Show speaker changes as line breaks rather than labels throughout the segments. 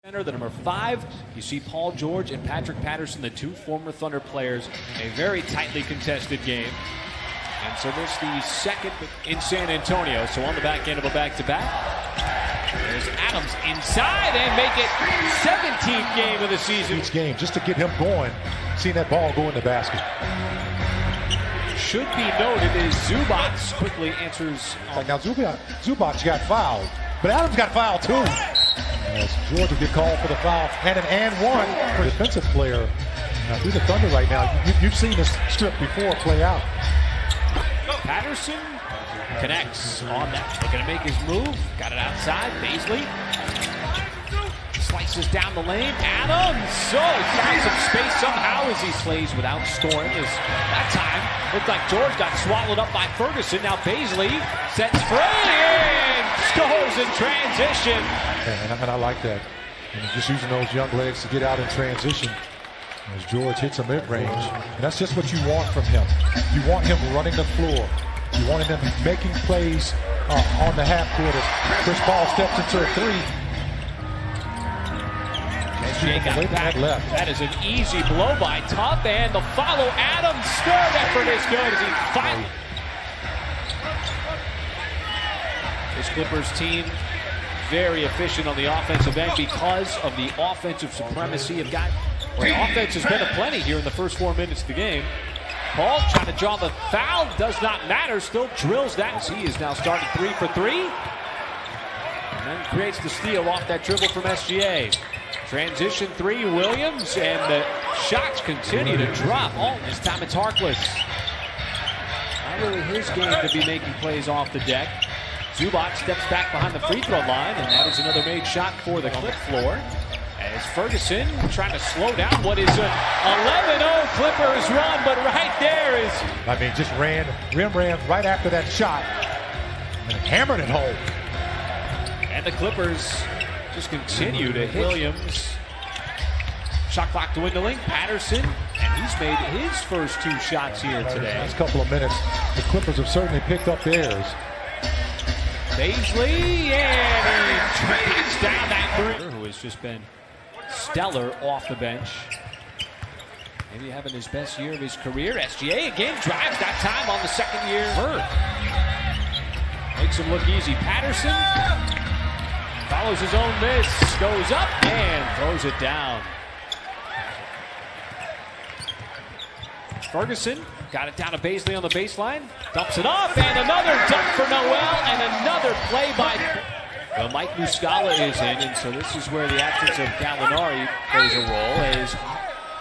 The number 5, you see Paul George and Patrick Patterson, the two former Thunder players, a very tightly contested game. And so this the second in San Antonio. So on the back end of a back-to-back. There's Adams inside and make it 17th game of the season.
Each game, just to get him going, seeing that ball go in the basket.
Should be noted is Zubac quickly answers.
Now Zubac got fouled, but Adams got fouled too. As George will get called for the foul, and an and one for a defensive player. Now, through the Thunder right now, you've seen this strip before play out.
Patterson connects on that. Looking to make his move. Got it outside. Bazley slices down the lane. Adams. So he found some space somehow as he slays without scoring. As that time looked like George got swallowed up by Ferguson. Now Bazley sets free and scores in transition.
And I like that. And just using those young legs to get out in transition as George hits a mid-range. And that's just what you want from him. You want him running the floor. You want him making plays on the half court as Chris Paul steps into a three.
Got back.
Left.
That is an easy blow by Tubb, and the follow. Adams' third effort is good as he finally. This Clippers team very efficient on the offensive end because of the offensive supremacy of guys. Well, the offense has been aplenty here in the first 4 minutes of the game. Paul trying to draw the foul, does not matter, still drills that as he is now starting 3 for 3. And then creates the steal off that dribble from SGA. Transition 3, Williams, and the shots continue to drop. Oh, this time it's Harkless. Not really his game to be making plays off the deck. Zubac steps back behind the free throw line, and that is another made shot for the Clip floor. As Ferguson trying to slow down what is an 11-0 Clippers run, but right there is...
I mean, just ran right after that shot and hammered it home.
And the Clippers just continue to hit Williams. Shot clock dwindling. Patterson, and he's made his first 2 shots here today.
Last couple of minutes, the Clippers have certainly picked up theirs.
Bazley, and he tracks down that 3. Who has just been stellar off the bench. Maybe having his best year of his career. SGA again drives that time on the second year. Makes him look easy. Patterson follows his own miss, goes up and throws it down. Ferguson got it down to Bazley on the baseline, dumps it off, and another dunk for Noel, and another play by... Well, Mike Muscala is in, and so this is where the absence of Gallinari plays a role.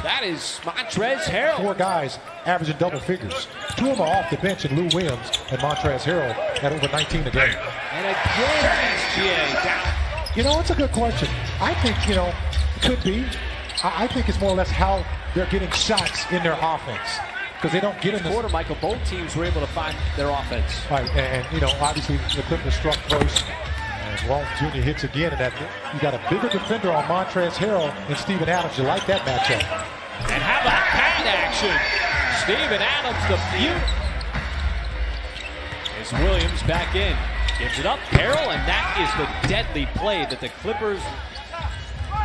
That is Montrezl Harrell.
4 guys averaging double figures. 2 of them are off the bench, and Lou Williams and Montrezl Harrell at over 19 a game.
And again, SGA down.
You know, it's a good question. I think, it could be. I think it's more or less how they're getting shots in their offense. Because they don't get in the
quarter, Michael. Both teams were able to find their offense.
Right, and obviously the Clippers struck first. And Walt Jr. hits again, and that you got a bigger defender on Montrezl Harrell and Steven Adams. You like that matchup.
And how about pad action? Steven Adams, the feud. As Williams back in. Gives it up, Harrell, and that is the deadly play that the Clippers,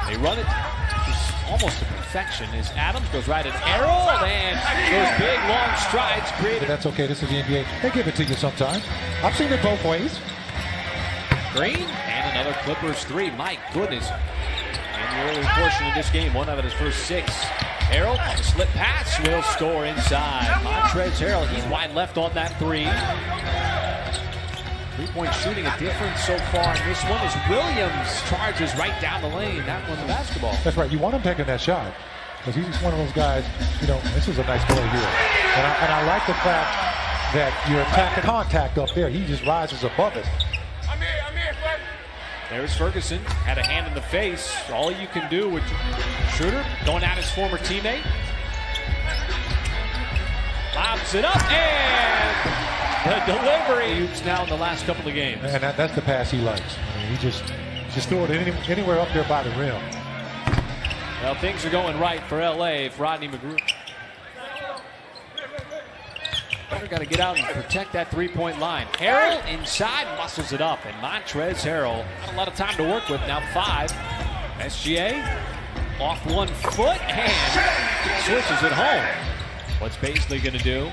they run it just almost to perfection as Adams goes right at Harrell, and those big long strides created.
But that's okay, this is the NBA. They give it to you sometimes. I've seen it both ways.
Green, and another Clippers 3. My goodness. In the early portion of this game, 1 out of his first 6. Harrell, the slip pass, will score inside. Montrezl Harrell, he's wide left on that 3. 3-point shooting a difference so far in this one as Williams charges right down the lane. That won the basketball.
That's right. You want him taking that shot because he's just one of those guys, this is a nice play here. And I like the fact that you're attacking contact up there. He just rises above it.
I'm here, Fred.
There's Ferguson. Had a hand in the face. All you can do with Shroder going at his former teammate. Lobs it up and... the delivery now in the last couple of games.
And that's the pass he likes. I mean, he just throw it anywhere up there by the rim.
Well, things are going right for LA if Rodney McGruder. They've got to get out and protect that 3-point line. Harrell inside muscles it up, and Montrezl Harrell got a lot of time to work with. Now 5. SGA off 1 foot and switches it home. What's Bazley going to do?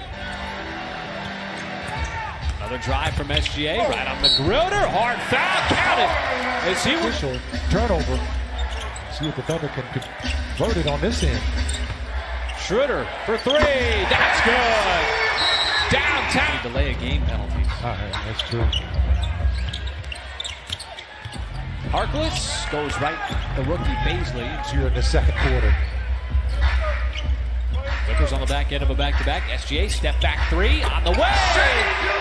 Another drive from SGA, right on McGruder. Hard foul, count it. As he
Official turnover. See if the Thunder can convert it on this end.
Shroder for 3. That's good. Downtown. Delay a game penalties.
All right, that's true.
Harkless goes right. The rookie Bazley.
It's here in the second quarter.
Clippers on the back end of a back-to-back. SGA step back 3 on the way,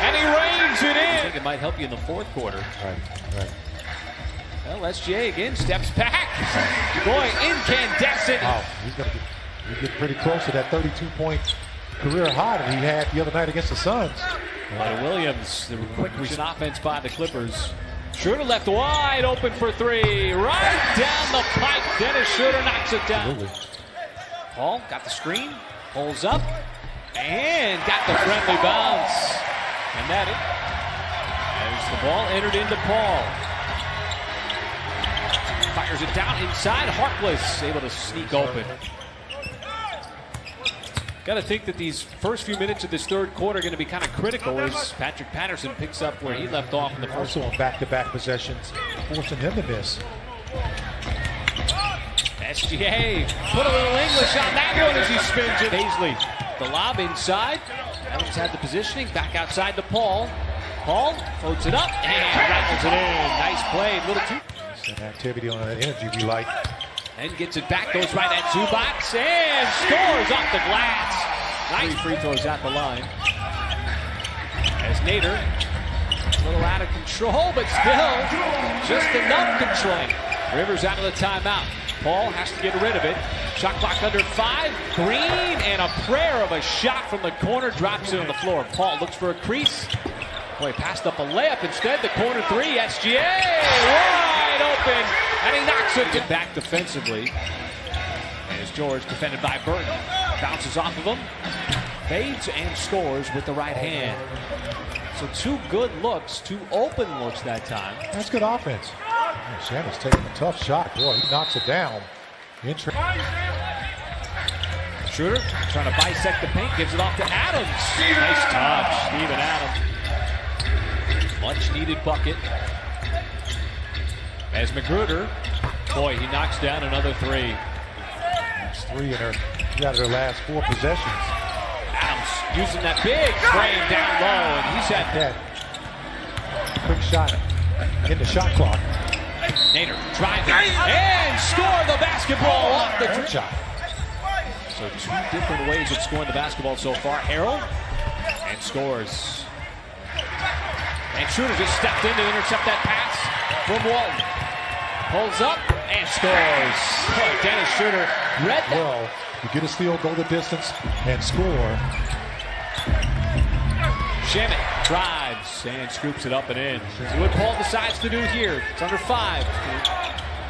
and he rains it in. I think it might help you in the fourth quarter.
Right.
Well, SGA again steps back. Boy, incandescent.
Wow, he's going to get pretty close to that 32-point career high that he had the other night against the Suns.
But Williams, the quick offense by the Clippers. Shroder left wide open for 3. Right down the pipe. Dennis Shroder knocks it down.
Absolutely.
Paul got the screen. Pulls up. And got the friendly bounce. And that as the ball entered into Paul. Fires it down inside. Harkless able to sneak open. Got to think that these first few minutes of this third quarter are going to be kind of critical as Patrick Patterson picks up where he left off in the first.
Also on back-to-back possessions, forcing him to miss.
SGA put a little English on that one as he spins it. Bazley, the lob inside. Adams had the positioning. Back outside to Paul. Paul floats it up and rattles it in. Nice play. Little too.
That activity on that energy we like.
And gets it back, goes right at Zubac and scores off the glass. Nice free throws at the line. As Nader, a little out of control, but still just enough control. Rivers out of the timeout. Paul has to get rid of it. Shot clock under 5. Green and a prayer of a shot from the corner drops it on the floor. Paul looks for a crease. Boy, passed up a layup instead. The corner 3. SGA wide open. And he knocks it back defensively. As George defended by Burton. Bounces off of him. Fades and scores with the right hand. So 2 good looks, 2 open looks that time.
That's good offense. Shamet's taking a tough shot. Boy, he knocks it down.
Shroder trying to bisect the paint. Gives it off to Adams. Nice touch, Steven Adams. Much needed bucket. As McGruder, boy, he knocks down another 3.
That's 3 in her. Out of their last 4 possessions.
Adams using that big frame down low, and he's had
that quick shot in the shot clock.
Nader driving and score the basketball off the
shot.
So 2 different ways of scoring the basketball so far. Harrell and scores. And Shroder just stepped in to intercept that pass from Walton. Pulls up and scores. Oh, Dennis Shroder read that.
Well, you get a steal, go the distance, and score.
Shamet drives and scoops it up and in. See what Paul decides to do here. It's under 5.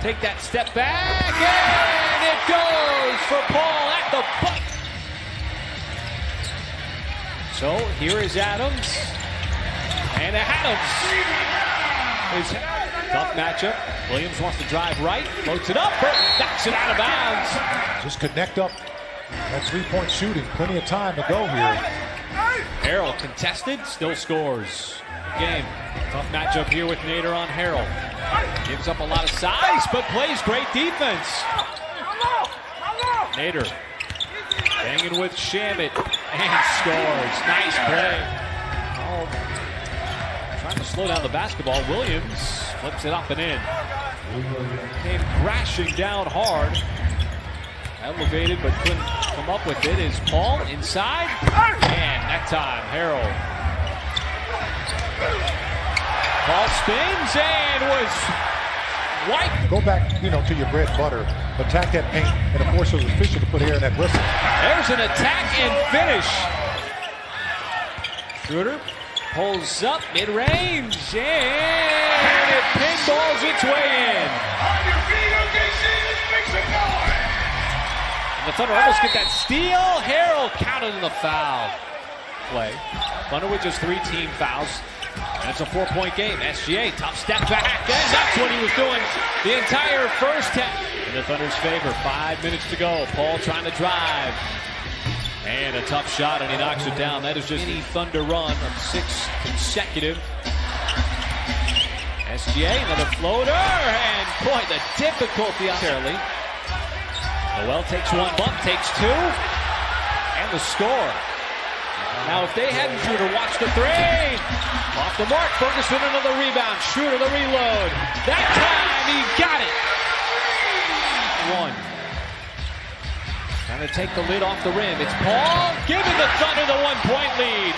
Take that step back, and it goes for Paul at the butt. So here is Adams. And Adams is tough matchup. Williams wants to drive right, floats it up, knocks it out of bounds.
Just connect up that 3-point shooting. Plenty of time to go here.
Harrell contested, still scores. Game. Tough matchup here with Nader on Harrell. Gives up a lot of size, but plays great defense. Nader banging with Shamet and scores. Nice play. Trying to slow down the basketball. Williams flips it up and in. Came crashing down hard. Elevated, but couldn't come up with it. Is Paul inside? And that time, Harrell. Paul spins and was wiped.
Go back, to your bread and butter. Attack that paint, and of course it was official to put air in that whistle.
There's an attack and finish. Shroder pulls up mid-range, and it pinballs its way in. And the Thunder almost get that steal. Harrell counted in the foul play. Thunder with just 3 team fouls. And it's a 4-point game. SGA, tough step back. And that's what he was doing the entire first half. In the Thunder's favor, 5 minutes to go. Paul trying to drive. And a tough shot, and he knocks it down. That is just any Thunder run of 6 consecutive. SGA, another floater, and boy, the difficulty on Harrell. Noel takes one bump, takes two, and the score. Now, if they hadn't Shroder, watch the three. Off the mark, Ferguson another rebound. Shroder the reload. That time he got it. One. Trying to take the lid off the rim. It's Paul giving the Thunder the 1-point lead.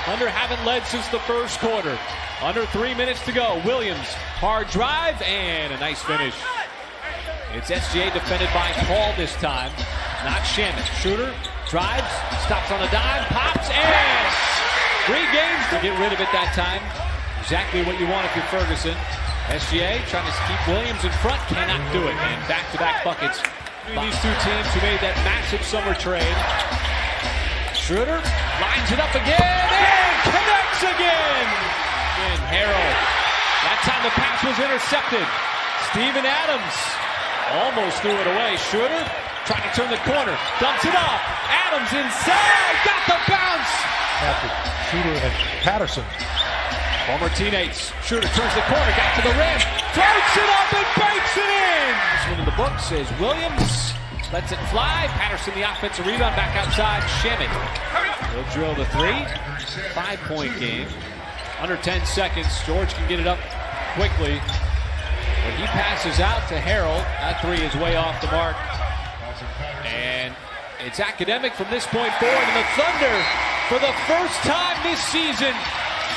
Thunder haven't led since the first quarter. Under 3 minutes to go. Williams, hard drive, and a nice finish. It's SGA defended by Paul this time, not Shamet. Shroder drives, stops on a dime, pops, and regains to get rid of it that time. Exactly what you want if you're Ferguson. SGA trying to keep Williams in front, cannot do it. And back-to-back buckets. These two teams who made that massive summer trade. Shroder lines it up again and connects again. And Harrell. That time the pass was intercepted. Steven Adams almost threw it away. Shroder trying to turn the corner. Dumps it off. Adams inside. Got the bounce.
After Shroder and Patterson.
Former teammates. Shroder turns the corner. Got to the rim. Floats it up and banks it in. This one in the book says Williams. Lets it fly. Patterson the offensive rebound. Back outside. Shamet. He'll drill the three. 5-point game. Under 10 seconds. George can get it up quickly. But he passes out to Harrell. That three is way off the mark. And it's academic from this point forward. And the Thunder, for the first time this season,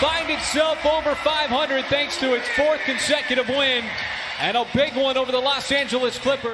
find itself over 500 thanks to its 4th consecutive win. And a big one over the Los Angeles Clippers.